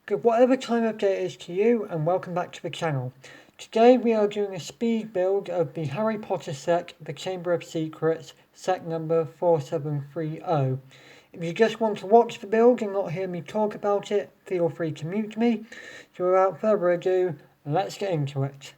Good whatever time of day it is to you, and welcome back to the channel. Today we are doing a speed build of the Harry Potter set, The Chamber of Secrets, set number 4730. If you just want to watch the build and not hear me talk about it, feel free to mute me. So without further ado, let's get into it.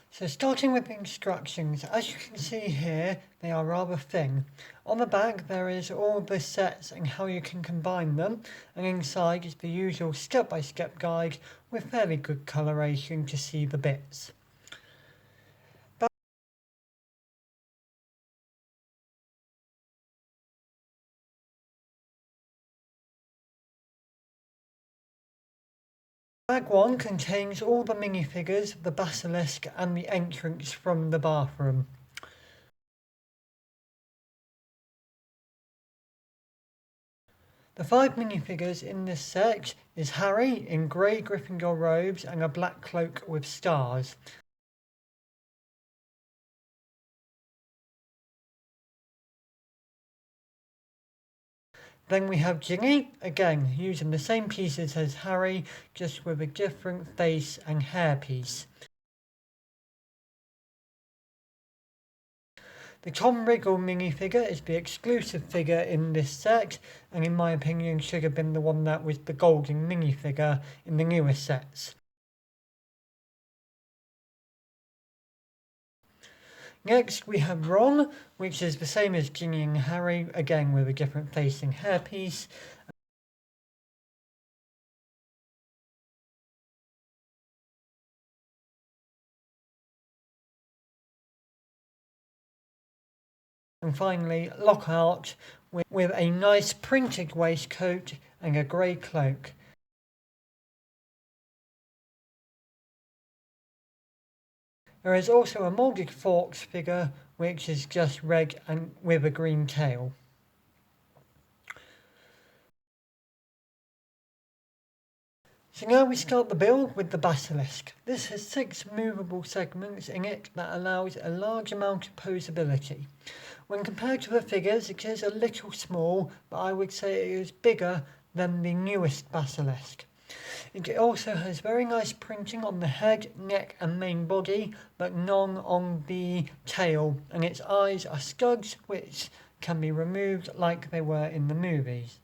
So starting with the instructions, as you can see here, they are rather thin. On the back there is all the sets and how you can combine them, and inside is the usual step-by-step guide with fairly good coloration to see the bits. Bag 1 contains all the minifigures, the Basilisk and the entrance from the bathroom. The 5 minifigures in this set is Harry in grey Gryffindor robes and a black cloak with stars. Then we have Ginny, again using the same pieces as Harry, just with a different face and hairpiece. The Tom Riddle minifigure is the exclusive figure in this set, and in my opinion should have been the one that was the golden minifigure in the newer sets. Next we have Ron, which is the same as Ginny and Harry, again with a different face and hairpiece. And finally Lockhart with a nice printed waistcoat and a grey cloak. There is also a moulded Fawkes figure which is just red and with a green tail. So now we start the build with the Basilisk. This has 6 movable segments in it that allows a large amount of posability. When compared to the figures it is a little small, but I would say it is bigger than the newest Basilisk. It also has very nice printing on the head, neck and main body, but none on the tail, and its eyes are studs which can be removed like they were in the movies.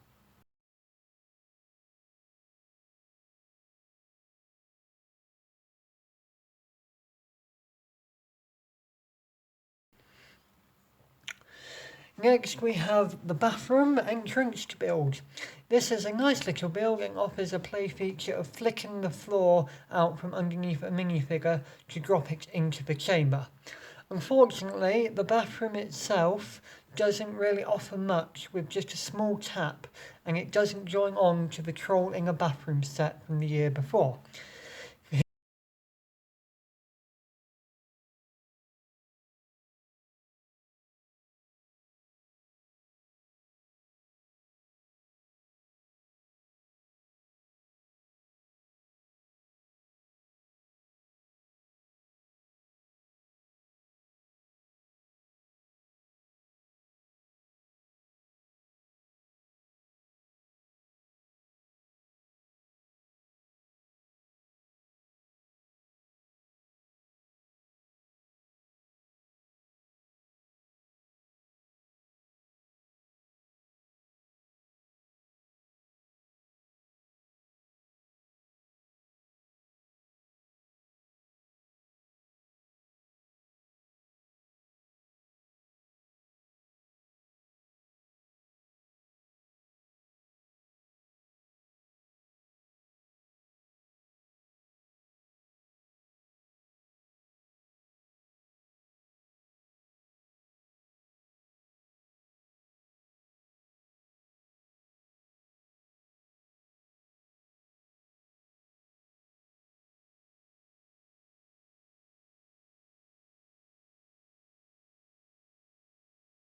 Next we have the bathroom entrance build. This is a nice little build and offers a play feature of flicking the floor out from underneath a minifigure to drop it into the chamber. Unfortunately, the bathroom itself doesn't really offer much with just a small tap, and it doesn't join on to the Troll in a Bathroom set from the year before.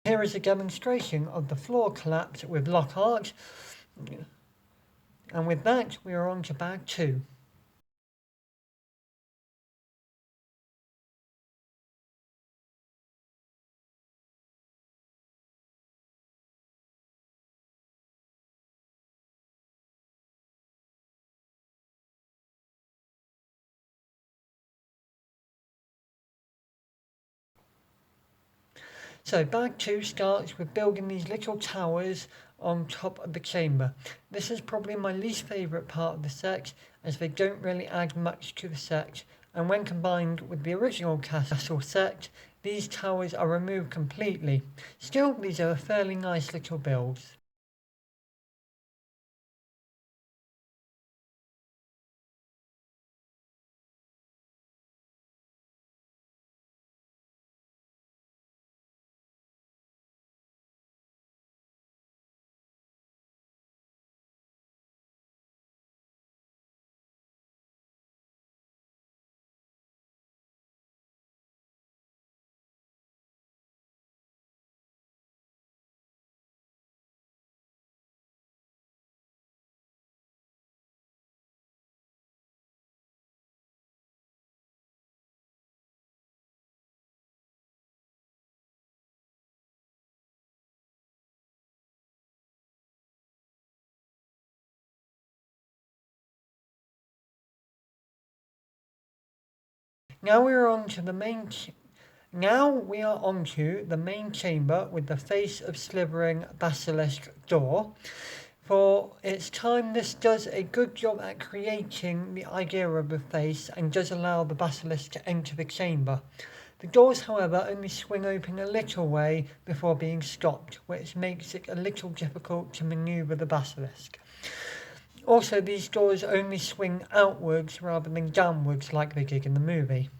Here is a demonstration of the floor collapse with Lockhart, and with that we are on to bag 2. So bag 2 starts with building these little towers on top of the chamber. This is probably my least favourite part of the set, as they don't really add much to the set, and when combined with the original castle set, these towers are removed completely. Still, these are fairly nice little builds. Now we are on to the main Now we are onto the main chamber with the face of slithering basilisk door. For its time, this does a good job at creating the idea of the face and does allow the basilisk to enter the chamber. The doors, however, only swing open a little way before being stopped, which makes it a little difficult to maneuver the basilisk. Also, these doors only swing outwards rather than downwards like they did in the movie.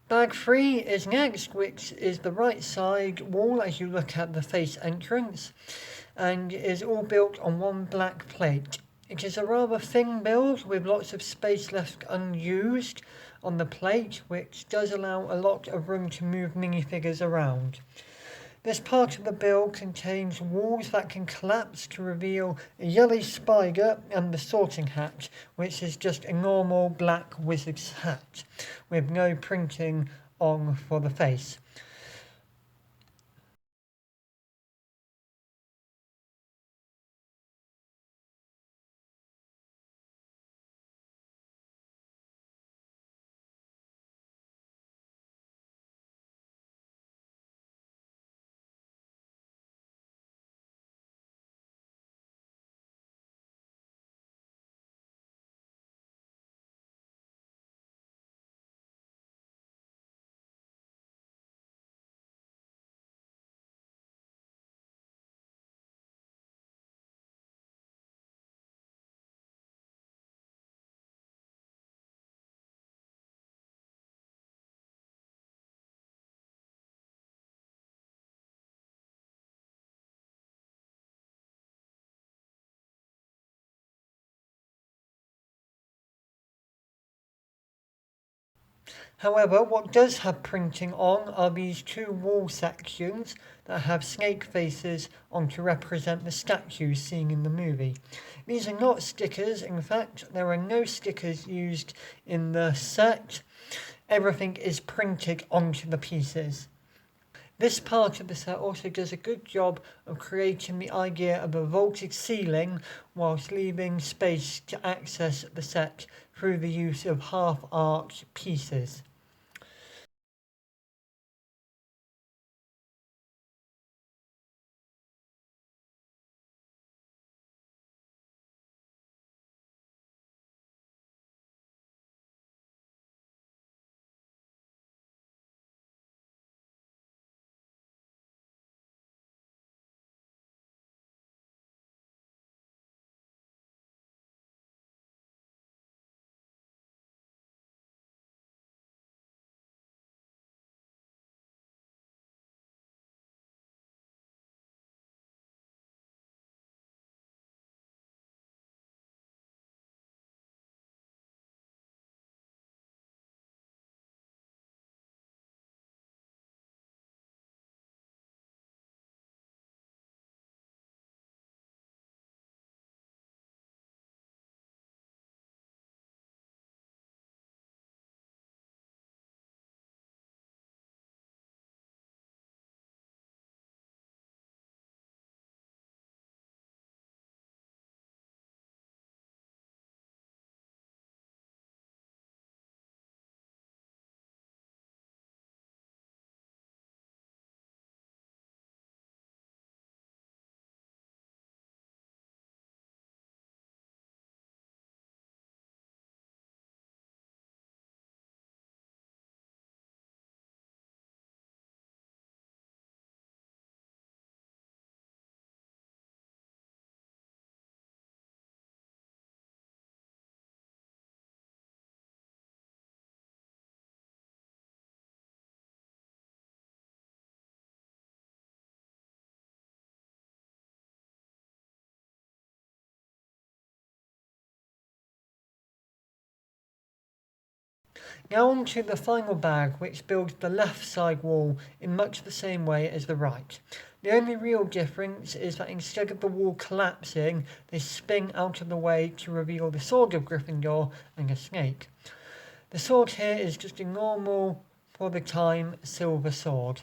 Bag 3 is next, which is the right side wall as you look at the face entrance, and is all built on one black plate. It is a rather thin build with lots of space left unused on the plate, which does allow a lot of room to move minifigures around. This part of the build contains walls that can collapse to reveal a yellow spider and the sorting hat, which is just a normal black wizard's hat with no printing on for the face. However, what does have printing on are these two wall sections that have snake faces on to represent the statues seen in the movie. These are not stickers, in fact, there are no stickers used in the set. Everything is printed onto the pieces. This part of the set also does a good job of creating the idea of a vaulted ceiling whilst leaving space to access the set through the use of half-arch pieces. Now on to the final bag, which builds the left side wall in much the same way as the right. The only real difference is that instead of the wall collapsing, they spin out of the way to reveal the sword of Gryffindor and a snake. The sword here is just a normal, for the time, silver sword.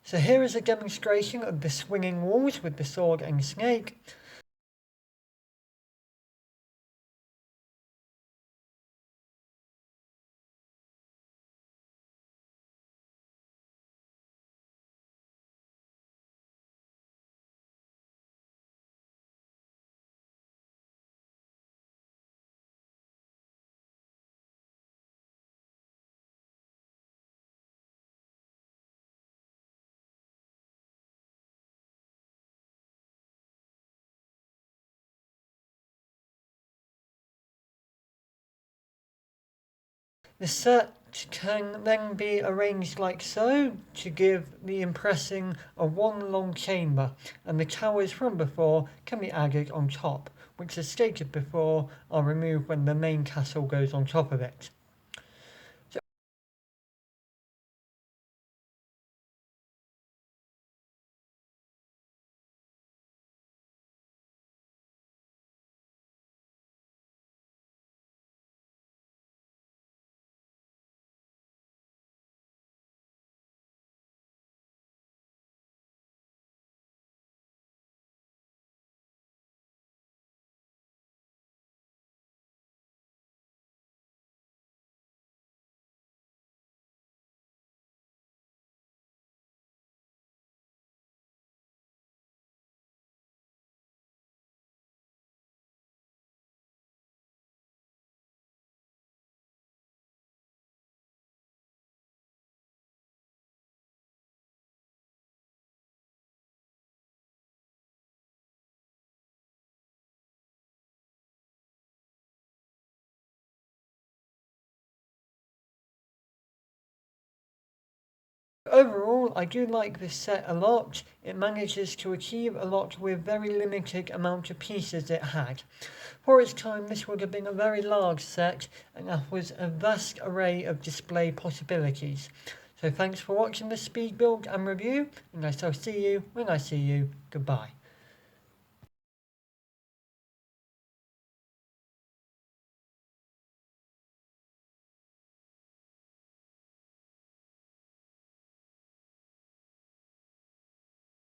So here is a demonstration of the swinging walls with the sword and snake. The set can then be arranged like so to give the impression of one long chamber, and the towers from before can be added on top, which as stated before are removed when the main castle goes on top of it. Overall, I do like this set a lot. It manages to achieve a lot with very limited amount of pieces it had. For its time, this would have been a very large set and offers a vast array of display possibilities. So thanks for watching this speed build and review, and I shall see you when I see you. Goodbye.